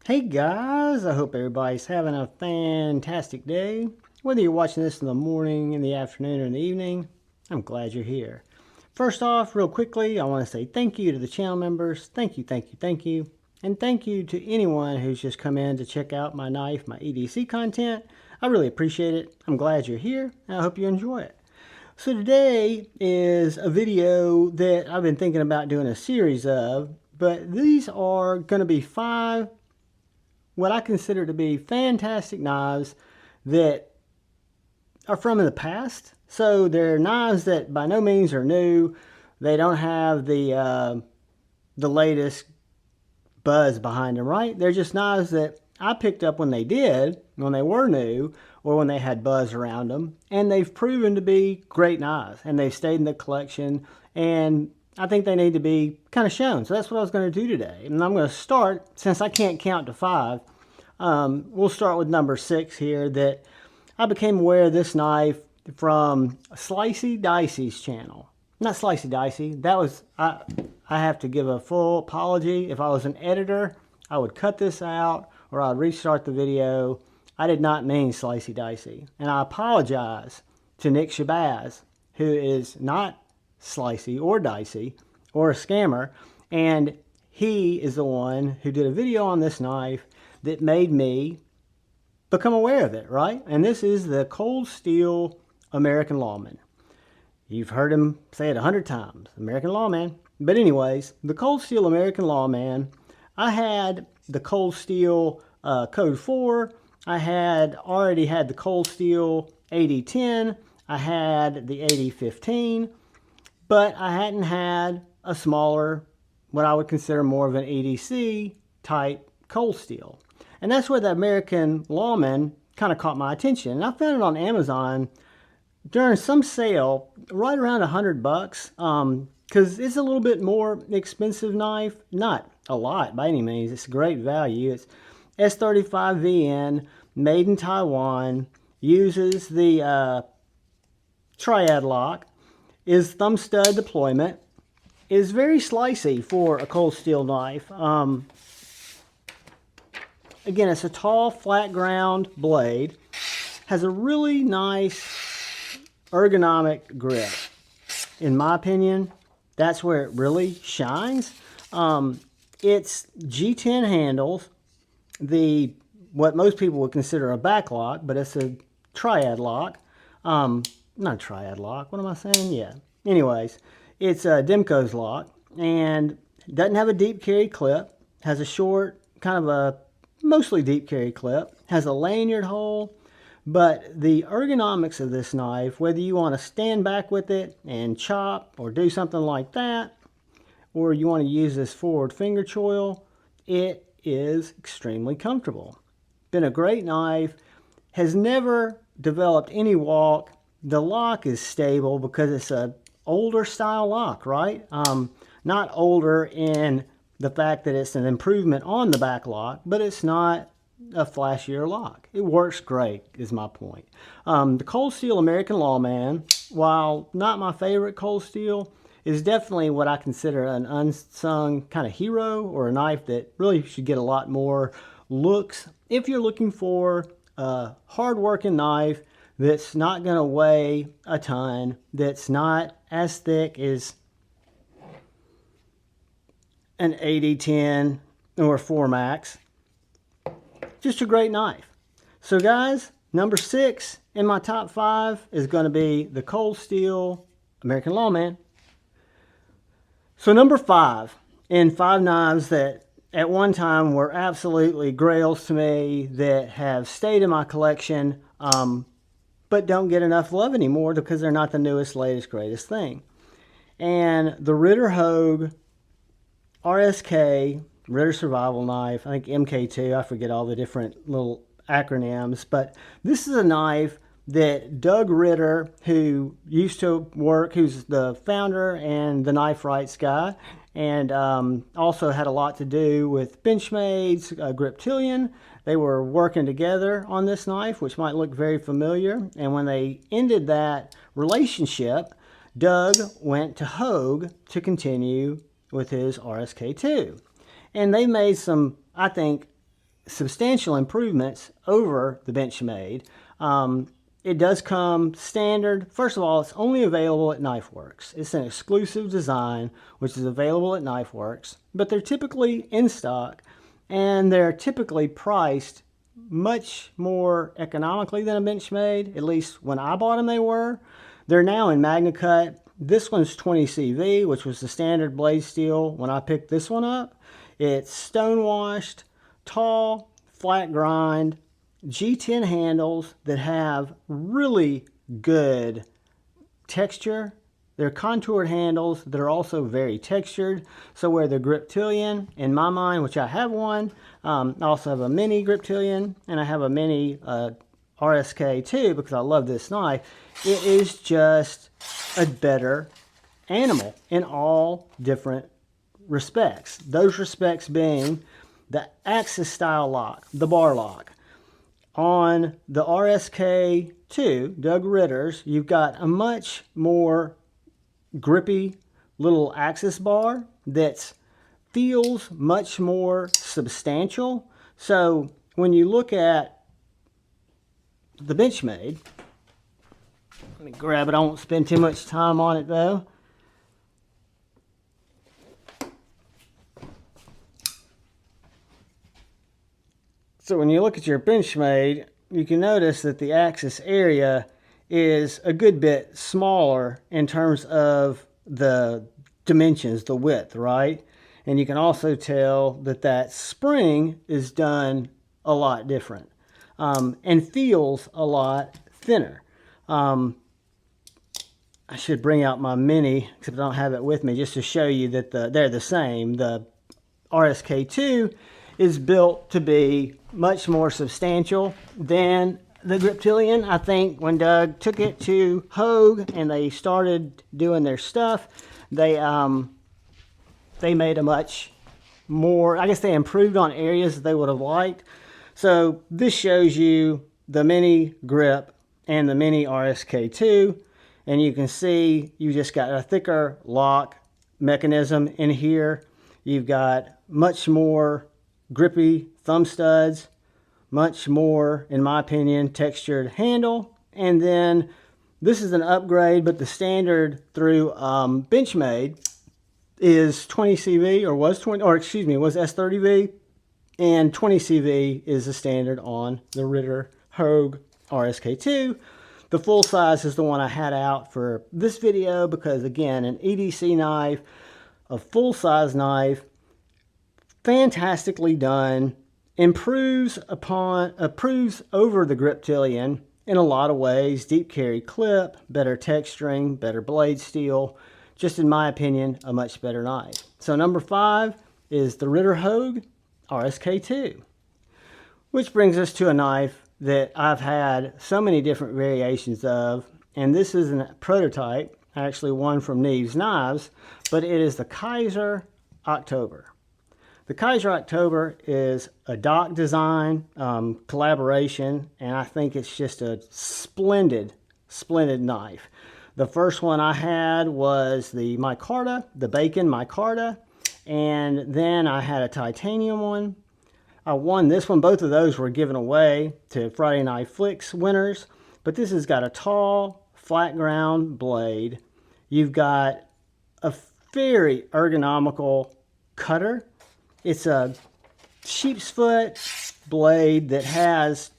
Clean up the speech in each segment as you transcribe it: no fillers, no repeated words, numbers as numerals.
Hey guys, I hope everybody's having a fantastic day. Whether you're watching this in the morning, in the afternoon, or in the evening, I'm glad you're here. First off, real quickly, I want to say thank you to the channel members. Thank you, thank you, thank you. And thank you to anyone who's just come in to check out my knife, my EDC content. I really appreciate it. I'm glad you're here, and I hope you enjoy it. So today is a video that I've been thinking about doing a series of, but these are going to be 5 what I consider to be fantastic knives that are from in the past. So they're knives that by no means are new. They don't have the latest buzz behind them, right? They're just knives that I picked up when they were new, or when they had buzz around them, and they've proven to be great knives, and they've stayed in the collection, and I think they need to be kind of shown. So that's what I was going to do today. And I'm going to start, since I can't count to 5, we'll start with number 6 here, that I became aware of this knife from Slicey Dicey's channel. Not Slicey Dicey. That was, I have to give a full apology. If I was an editor, I would cut this out or I'd restart the video. I did not mean Slicey Dicey. And I apologize to Nick Shabazz, who is not Slicey or Dicey or a scammer, and he is the one who did a video on this knife that made me become aware of it, right? And this is the Cold Steel American Lawman. You've heard him say it 100 times, American Lawman. But anyways, the Cold Steel American Lawman, I had the Cold Steel Code 4. I already had the Cold Steel 8010. I had the 8015. But I hadn't had a smaller, what I would consider more of an EDC type cold steel. And that's where the American Lawman kind of caught my attention. And I found it on Amazon during some sale, right around $100, because it's a little bit more expensive knife. Not a lot by any means. It's a great value. It's S35VN, made in Taiwan, uses the triad lock, is thumb stud deployment, is very slicey for a cold steel knife. Again, it's a tall, flat ground blade, has a really nice ergonomic grip. In my opinion, that's where it really shines. It's G10 handles, what most people would consider a back lock, but it's a triad lock. Not a triad lock, what am I saying? Yeah. Anyways, it's a Demko's lock, and doesn't have a deep carry clip, has a short, kind of a mostly deep carry clip, has a lanyard hole, but the ergonomics of this knife, whether you want to stand back with it and chop or do something like that, or you want to use this forward finger choil, it is extremely comfortable. Been a great knife, has never developed any walk. The lock is stable because it's a older style lock, right? Not older in the fact that it's an improvement on the back lock, but it's not a flashier lock. It works great, is my point. The Cold Steel American Lawman, while not my favorite cold steel, is definitely what I consider an unsung kind of hero, or a knife that really should get a lot more looks. If you're looking for a hard-working knife that's not going to weigh a ton, that's not as thick as an 8010 or 4 Max. Just a great knife. So guys, number 6 in my top 5 is going to be the Cold Steel American Lawman. So number 5, in 5 knives that at one time were absolutely grails to me, that have stayed in my collection, but don't get enough love anymore because they're not the newest, latest, greatest thing. And the Ritter Hogue RSK, Ritter Survival Knife, I think MK2, I forget all the different little acronyms, but this is a knife that Doug Ritter, who used to work, who's the founder and the Knife Rights guy, and also had a lot to do with Benchmade's Griptilian. They were working together on this knife, which might look very familiar. And when they ended that relationship, Doug went to Hogue to continue with his RSK2. And they made some, I think, substantial improvements over the Benchmade. It does come standard. First of all, it's only available at KnifeWorks. It's an exclusive design, which is available at KnifeWorks, but they're typically in stock, and they're typically priced much more economically than a Benchmade. At least when I bought them, they were. They're now in MagnaCut. This one's 20 CV, which was the standard blade steel when I picked this one up. It's stone washed, tall, flat grind, G10 handles that have really good texture. They're contoured handles that are also very textured. So where the Griptilian, in my mind, which I have one, I also have a mini Griptilian, and I have a mini RSK too, because I love this knife. It is just a better animal in all different respects. Those respects being the axis style lock, the bar lock. On the RSK2, Doug Ritter's, you've got a much more grippy little axis bar that feels much more substantial. So when you look at the Benchmade, let me grab it. I won't spend too much time on it though. So when you look at your Benchmade, you can notice that the axis area is a good bit smaller in terms of the dimensions, the width, right? And you can also tell that that spring is done a lot different and feels a lot thinner. I should bring out my mini, except I don't have it with me, just to show you that they're the same. The RSK2 is built to be much more substantial than the Griptilian. I think when Doug took it to Hogue and they started doing their stuff, they made a much more, I guess they improved on areas that they would have liked. So this shows you the mini grip and the mini RSK2, and you can see you just got a thicker lock mechanism in here. You've got much more grippy thumb studs, much more, in my opinion, textured handle. And then this is an upgrade, but the standard through Benchmade is 20 CV, or was 20, or excuse me, was S30V, and 20 CV is the standard on the Ritter Hogue RSK2. The full size is the one I had out for this video because, again, an EDC knife, a full size knife, fantastically done, improves over the Griptilian in a lot of ways. Deep carry clip, better texturing, better blade steel. Just in my opinion, a much better knife. So number 5 is the Ritter Hogue RSK2, which brings us to a knife that I've had so many different variations of, and this is a prototype, actually one from Neves Knives, but it is the Kizer October. The Kizer October is a Doc design collaboration, and I think it's just a splendid, splendid knife. The first one I had was the micarta, the bacon micarta, and then I had a titanium one. I won this one. Both of those were given away to Friday Night Flicks winners, but this has got a tall, flat ground blade. You've got a very ergonomical cutter. It's a sheep's foot blade that has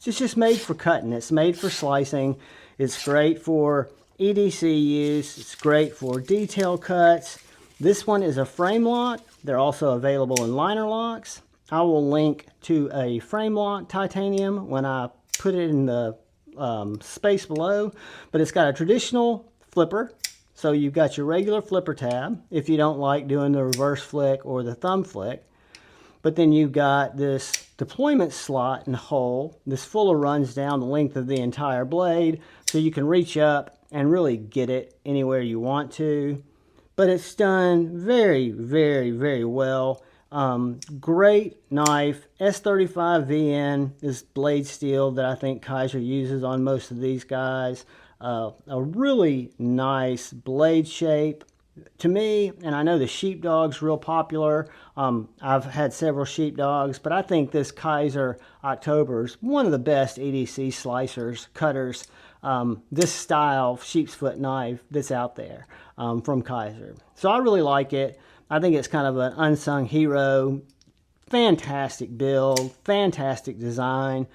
it's just made for cutting. It's made for slicing. It's great for EDC use. It's great for detail cuts. This one is a frame lock. They're also available in liner locks. I will link to a frame lock titanium when I put it in the space below, but it's got a traditional flipper. So you've got your regular flipper tab if you don't like doing the reverse flick or the thumb flick. But then you've got this deployment slot and hole. This fuller runs down the length of the entire blade, so you can reach up and really get it anywhere you want to. But it's done very, very, very well. Great knife. S35VN is blade steel that I think Kizer uses on most of these guys. A really nice blade shape. To me, and I know the sheepdog's real popular. I've had several sheepdogs, but I think this Kizer October is one of the best EDC slicers, cutters, this style sheep's foot knife that's out there from Kizer. So I really like it. I think it's kind of an unsung hero. Fantastic build, fantastic design.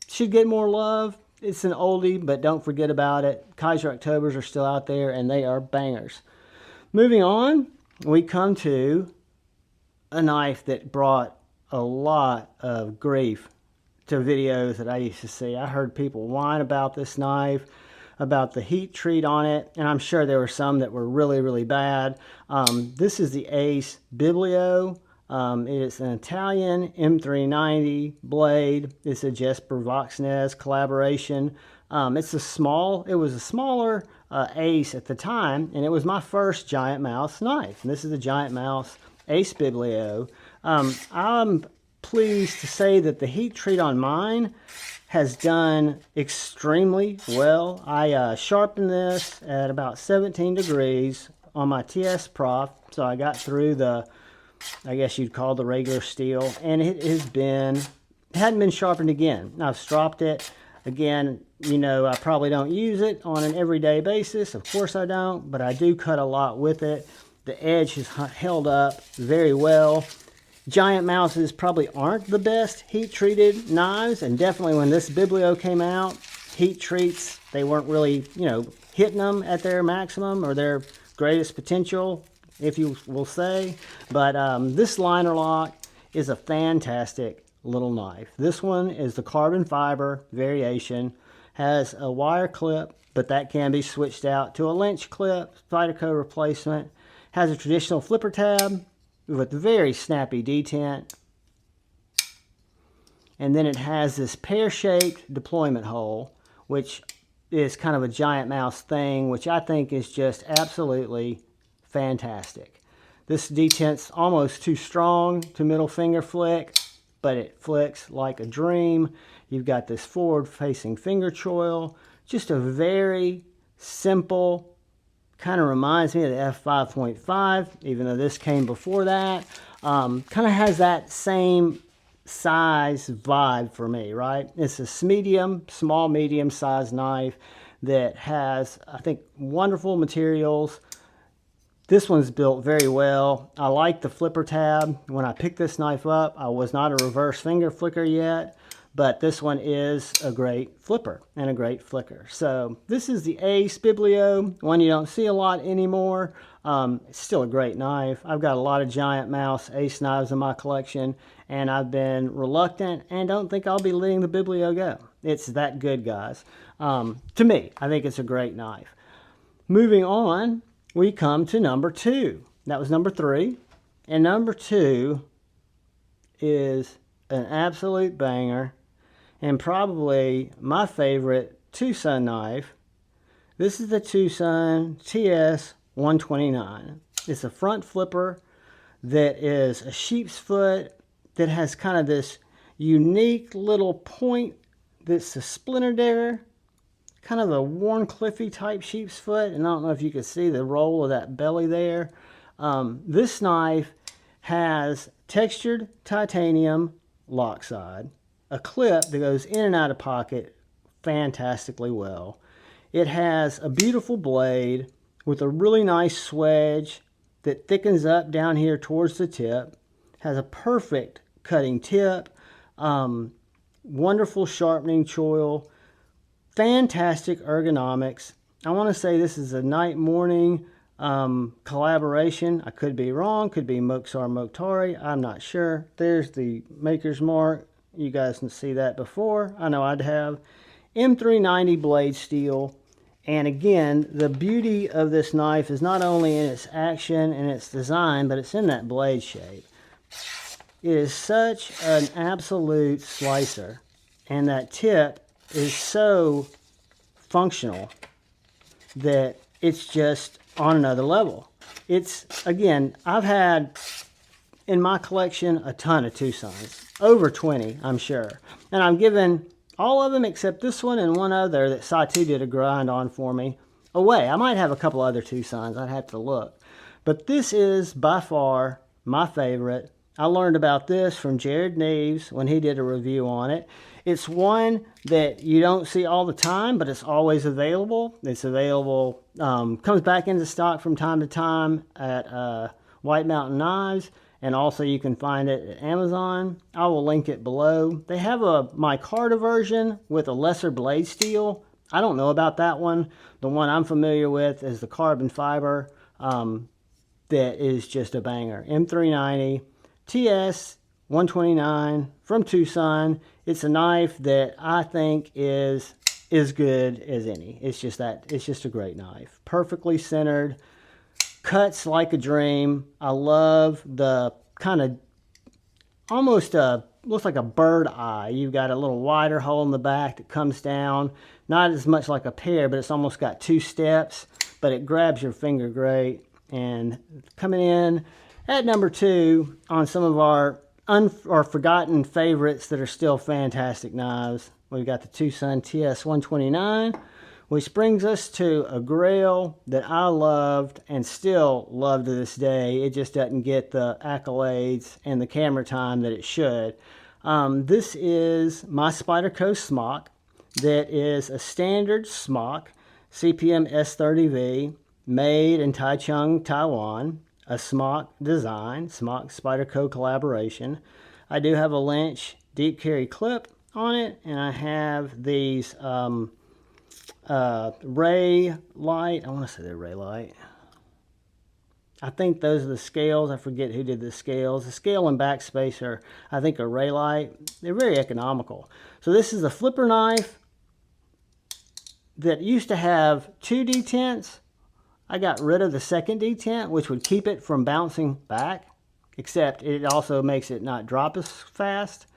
Should get more love. It's an oldie, but don't forget about it. Kizer Octobers are still out there, and they are bangers. Moving on, we come to a knife that brought a lot of grief to videos that I used to see. I heard people whine about this knife, about the heat treat on it, and I'm sure there were some that were really, really bad. This is the Ace Biblio. It's an Italian M390 blade. It's a Jesper Voxnez collaboration. It was a smaller Ace at the time, and it was my first GiantMouse knife. And this is the GiantMouse Ace Biblio. I'm pleased to say that the heat treat on mine has done extremely well. I sharpened this at about 17 degrees on my TS Prof, so I got through the, I guess you'd call the regular steel, and it hadn't been sharpened again. I've stropped it again. You know, I probably don't use it on an everyday basis. Of course I don't, but I do cut a lot with it. The edge has held up very well. GiantMouses probably aren't the best heat treated knives, and definitely when this Biblio came out, heat treats, they weren't really, you know, hitting them at their maximum or their greatest potential, if you will say. But this liner lock is a fantastic little knife. This one is the carbon fiber variation, has a wire clip, but that can be switched out to a lynch clip, Spyderco replacement, has a traditional flipper tab with very snappy detent, and then it has this pear-shaped deployment hole, which is kind of a GiantMouse thing, which I think is just absolutely fantastic. This detent's almost too strong to middle finger flick, but it flicks like a dream. You've got this forward-facing finger choil, just a very simple, kind of reminds me of the F5.5, even though this came before that. Kind of has that same size vibe for me, right? It's a small medium size knife that has, I think, wonderful materials. This one's built very well. I like the flipper tab. When I picked this knife up, I was not a reverse finger flicker yet, but this one is a great flipper and a great flicker. So this is the Ace Biblio, one you don't see a lot anymore. It's still a great knife. I've got a lot of GiantMouse Ace knives in my collection, and I've been reluctant and don't think I'll be letting the Biblio go. It's that good, guys. To me, I think it's a great knife. Moving on, we come to number 2. That was number 3. And number 2 is an absolute banger and probably my favorite TwoSun knife. This is the TwoSun TS129. It's a front flipper that is a sheep's foot that has kind of this unique little point that's a splinter there. Kind of a Warncliffey type sheep's foot, and I don't know if you can see the roll of that belly there. This knife has textured titanium lock side, a clip that goes in and out of pocket fantastically well. It has a beautiful blade with a really nice swedge that thickens up down here towards the tip. Has a perfect cutting tip, wonderful sharpening choil, fantastic ergonomics. I want to say this is a night-morning collaboration. I could be wrong. Could be Moksar Mokhtari. I'm not sure. There's the maker's mark. You guys can see that before. I know I'd have. M390 blade steel. And again, the beauty of this knife is not only in its action and its design, but it's in that blade shape. It is such an absolute slicer. And that tip is so functional that it's just on another level. It's, again, I've had in my collection a ton of TwoSuns, over 20 I'm sure, and I'm given all of them except this one and one other that Satu did a grind on for me away. I might have a couple other TwoSuns. I'd have to look. But this is by far my favorite. I learned about this from Jared Neves when he did a review on it. It's one that you don't see all the time, but it's always available. It's available, comes back into stock from time to time at White Mountain Knives, and also you can find it at Amazon. I will link it below. They have a micarta version with a lesser blade steel. I don't know about that one. The one I'm familiar with is the carbon fiber that is just a banger. M390 TS129 from TwoSun. It's a knife that I think is as good as any. It's just a great knife. Perfectly centered, cuts like a dream. I love the kind of almost looks like a bird eye. You've got a little wider hole in the back that comes down. Not as much like a pear, but it's almost got two steps, but it grabs your finger great. And coming in at number 2 on some of our forgotten favorites that are still fantastic knives, we've got the TwoSun TS129, which brings us to a grail that I loved and still love to this day. It just doesn't get the accolades and the camera time that it should. This is my Spyderco Smock. That is a standard Smock, CPM S30V, made in Taichung, Taiwan. A Smock design, Smock Spyderco collaboration. I do have a Lynch deep carry clip on it, and I have these ray light. I want to say they're ray light. I think those are the scales. I forget who did the scales. The scale and backspace are, I think, a ray light. They're very economical. So this is a flipper knife that used to have 2 detents. I got rid of the second detent, which would keep it from bouncing back, except it also makes it not drop as fast.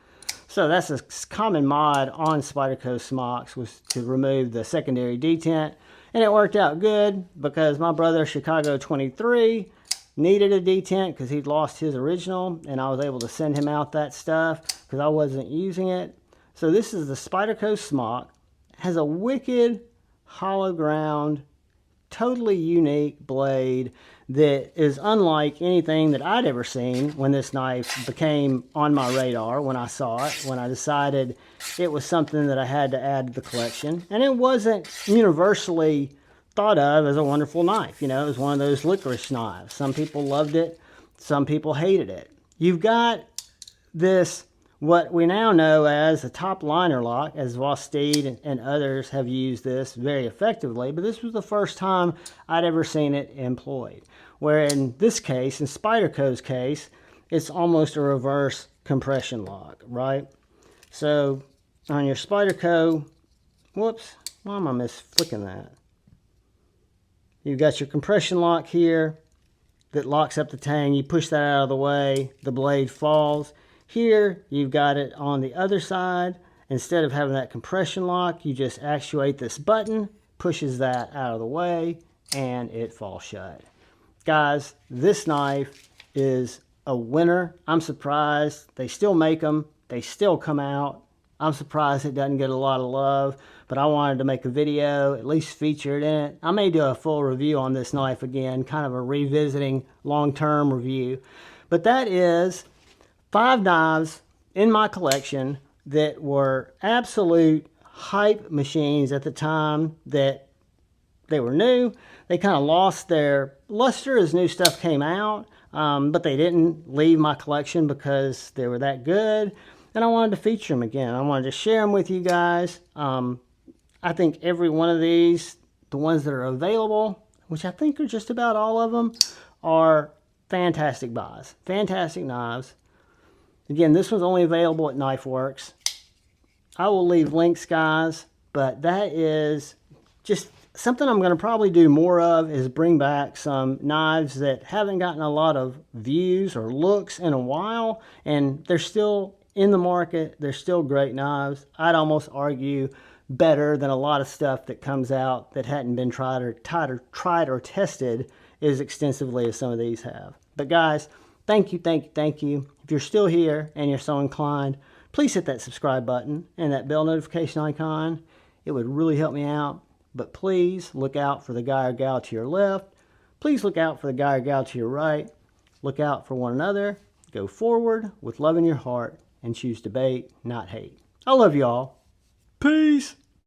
So that's a common mod on Spyderco Smocks, was to remove the secondary detent. And it worked out good because my brother, Chicago 23, needed a detent because he'd lost his original, and I was able to send him out that stuff because I wasn't using it. So this is the Spyderco Smock. It has a wicked hollow ground, totally unique blade that is unlike anything that I'd ever seen when this knife became on my radar, when I saw it, when I decided it was something that I had to add to the collection. And it wasn't universally thought of as a wonderful knife. You know, it was one of those licorice knives. Some people loved it, some people hated it. You've got this, what we now know as a top liner lock, as Vosteed and others have used this very effectively, but this was the first time I'd ever seen it employed. Where in this case, in Spyderco's case, it's almost a reverse compression lock, right? So on your Spyderco, whoops, why am I misflicking that? You've got your compression lock here that locks up the tang. You push that out of the way, the blade falls. Here, you've got it on the other side. Instead of having that compression lock, you just actuate this button, pushes that out of the way, and it falls shut. Guys, this knife is a winner. I'm surprised they still make them. They still come out. I'm surprised it doesn't get a lot of love, but I wanted to make a video, at least feature it in it. I may do a full review on this knife again, kind of a revisiting long-term review. But that is 5 knives in my collection that were absolute hype machines at the time that they were new. They kind of lost their luster as new stuff came out, but they didn't leave my collection because they were that good. And I wanted to feature them again. I wanted to share them with you guys. I think every one of these, the ones that are available, which I think are just about all of them, are fantastic buys. Fantastic knives. Again, this one's only available at Knife Works. I will leave links, guys, but that is just something I'm going to probably do more of, is bring back some knives that haven't gotten a lot of views or looks in a while, and they're still in the market. They're still great knives. I'd almost argue better than a lot of stuff that comes out that hadn't been tried or tested as extensively as some of these have. But guys, thank you. If you're still here and you're so inclined, please hit that subscribe button and that bell notification icon. It would really help me out. but please look out for the guy or gal to your left. Please look out for the guy or gal to your right. Look out for one another. Go forward with love in your heart and choose debate, not hate. I love y'all. Peace.